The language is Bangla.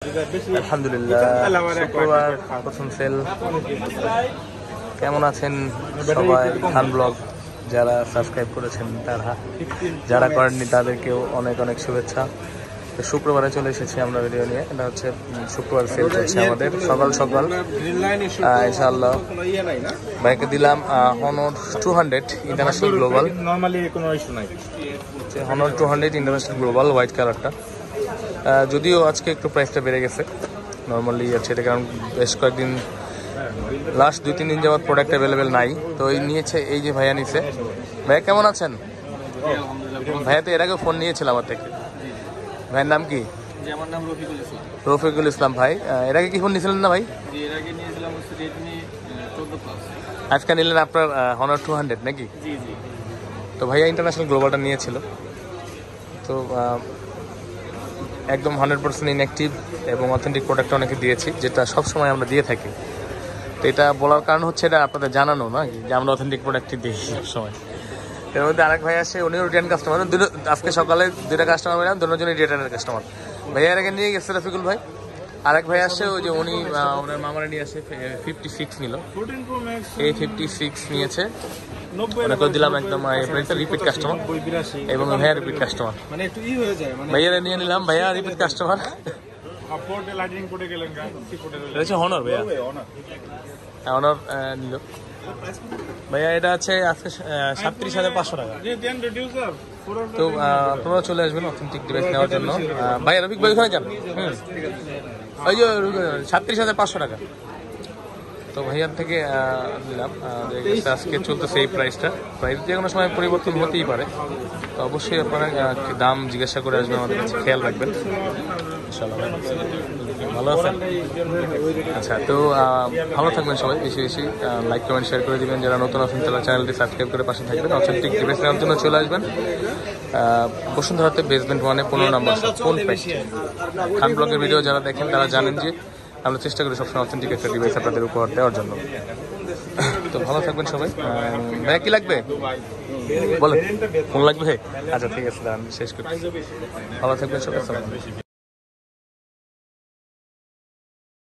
আলহামদুলিল্লাহ, শুক্রবার প্রথম সেল। কেমন আছেন সবাই? খান ব্লগ যারা সাবস্ক্রাইব করেছেন তারা, যারা করেননি তাদেরকেও অনেক অনেক শুভেচ্ছা। শুক্রবারে চলে এসেছি আমরা ভিডিও নিয়ে। এটা হচ্ছে শুক্রবার সেল চলছে আমাদের সকাল সকাল। ইনশাআল্লাহ বাইকে দিলাম হনর 200 ইন্টারন্যাশনাল গ্লোবাল। নরমালি কোনো ইস্যু নাই। হনর 200 ইন্টারন্যাশনাল গ্লোবাল হোয়াইট কালারটা। যদিও আজকে একটু প্রাইসটা বেড়ে গেছে, নর্মালি আছে এটা, কারণ বেশ কয়েকদিন লাস্ট 2-3 দিন যাওয়ার প্রোডাক্ট অ্যাভেলেবেল নাই। তো এই নিয়েছে, এই যে ভাইয়া নিছে। ভাইয়া কেমন আছেন? ভাইয়া তো এর আগে ফোন নিয়েছিল আমার থেকে। ভাইয়ের নাম কি? আমার নাম রফিকুল ইসলাম। রফিকুল ইসলাম ভাই, এর আগে কি ফোন নিয়েছিলেন না ভাই? এর আগে নিয়েছিলাম হচ্ছে রেডমি 14+। আজকে নিলেন আপনার হনর 200 নাকি? জি জি। তো ভাইয়া ইন্টারন্যাশনাল গ্লোবালটা নিয়েছিল। তো একদম 100% ইনঅ্যাক্টিভ এবং অথেন্টিক প্রোডাক্ট অনেকে দিয়েছি, যেটা সবসময় আমরা দিয়ে থাকি। তো এটা বলার কারণ হচ্ছে এটা আপনাদের জানানো না যে আমরা অথেন্টিক প্রোডাক্টই দিই সবসময়। এর মধ্যে আরেক ভাই আসে, উনিও রিটার্ন কাস্টমার। আজকে সকালে 2টা কাস্টমার পেলাম, দুজনই রিটার্নের কাস্টমার। ভাইয়া এর আগে নিয়ে গেছে রফিকুল ভাই। আরেক ভাই আসে, ওই যে উনি ওনার মামারা নিয়ে আসে 56 নিল, এই 56 নিয়েছে। ওনাকে দিলাম একদম রিপিট কাস্টমার, এবং ভাইয়া রিপিট কাস্টমার। মানে একটু ই হয়ে যায়, মানে ভাইয়া নিয়ে নিলাম, ভাইয়া রিপিট কাস্টমার। আপোর্টে লাইটিং করে গেলেন গা সিপোর্টে এটা হচ্ছে হনর ভাইয়া, হনর নিল ভাইয়া। এটা আছে আজকে 37,500 টাকা। তো তোমরা চলে আসবেন অথেন্টিক ডিভাইস নেওয়ার জন্য। ভাইয়া রফিক ভাই ওখানে যান। ওই যে 37,500 টাকা। তো ভাইয়ার থেকে নিলাম। আজকে চলতেছে এই প্রাইসটা। প্রাইস যে কোনো সময় পরিবর্তন হতেই পারে, তো অবশ্যই আপনারা দাম জিজ্ঞাসা করে আসবেন, আমাদের কাছে খেয়াল রাখবেন। ইনশাআল্লাহ ভালো আছেন? আচ্ছা, তো ভালো থাকবেন সবাই। বেশি বেশি লাইক কমেন্ট শেয়ার করে দিবেন। যারা নতুন আছেন তারা চ্যানেলটি সাবস্ক্রাইব করে পাশে থাকবেন। অথেন্টিক ডিভাইস নেওয়ার জন্য চলে আসবেন বসুন্ধরাতে বেসমেন্ট 1-এ 15 নম্বর ফোন পেজ। খান ব্লগের ভিডিও যারা দেখেন তারা জানেন যে আমরা চেষ্টা করি সবসময় অথেন্টিক একটা ডিভাইস আপনাদের উপহার দেওয়ার জন্য। তো ভালো থাকবেন সবাই। ভাইয়া কি লাগবে বলেন? ফোন লাগবে? আচ্ছা ঠিক আছে, দাঁড়ান শেষ করি। ভালো থাকবেন সবাই।